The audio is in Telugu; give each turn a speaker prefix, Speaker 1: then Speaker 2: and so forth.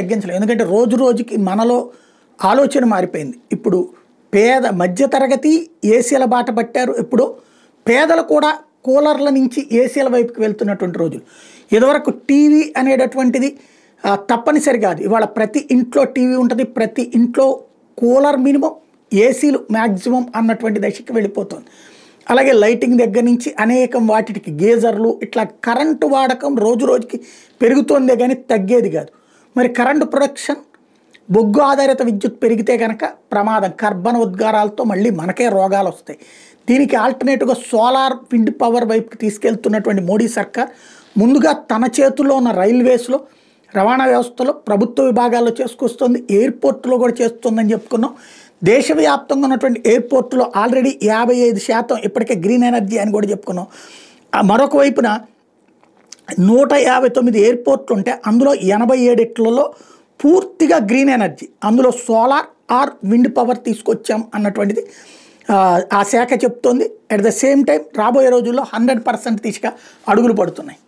Speaker 1: తగ్గించలేం. ఎందుకంటే రోజు రోజుకి మనలో ఆలోచన మారిపోయింది. ఇప్పుడు మధ్యతరగతి ఏసీల బాట పట్టారు. ఇప్పుడు పేదలు కూడా కూలర్ల నుంచి ఏసీల వైపుకి వెళ్తున్నటువంటి రోజులు. ఇదివరకు టీవీ అనేటటువంటిది తప్పనిసరి కాదు. ఇవాళ ప్రతి ఇంట్లో టీవీ ఉంటుంది, ప్రతి ఇంట్లో కూలర్ మినిమం, ఏసీలు మ్యాక్సిమం అన్నటువంటి దశకి వెళ్ళిపోతుంది. అలాగే లైటింగ్ దగ్గర నుంచి అనేకం వాటికి గేజర్లు, ఇట్లా కరెంటు వాడకం రోజు రోజుకి పెరుగుతోందే కానీ తగ్గేది కాదు. మరి కరెంటు ప్రొడక్షన్, బొగ్గు ఆధారిత విద్యుత్ పెరిగితే కనుక ప్రమాదం, కర్బన ఉద్గారాలతో మళ్ళీ మనకే రోగాలు వస్తాయి. దీనికి ఆల్టర్నేటివ్గా సోలార్ విండ్ పవర్ వైపుకి తీసుకెళ్తున్నటువంటి మోడీ సర్కార్ ముందుగా తన చేతుల్లో ఉన్న రైల్వేస్లో, రవాణా వ్యవస్థలో, ప్రభుత్వ విభాగాల్లో చేసుకొస్తుంది, ఎయిర్పోర్ట్లో కూడా చేస్తుందని చెప్పుకున్నాం. దేశవ్యాప్తంగా ఉన్నటువంటి ఎయిర్పోర్ట్లో ఆల్రెడీ 55% ఇప్పటికే గ్రీన్ ఎనర్జీ అని కూడా చెప్పుకున్నాం. మరొక వైపున 159 ఎయిర్పోర్ట్లు ఉంటే అందులో 87 పూర్తిగా గ్రీన్ ఎనర్జీ, అందులో సోలార్ ఆర్ విండ్ పవర్ తీసుకొచ్చాం అన్నటువంటిది ఆ శాఖ చెప్తోంది. అట్ ద సేమ్ టైం రాబోయే రోజుల్లో 100% దిశగా అడుగులు పడుతున్నాయి.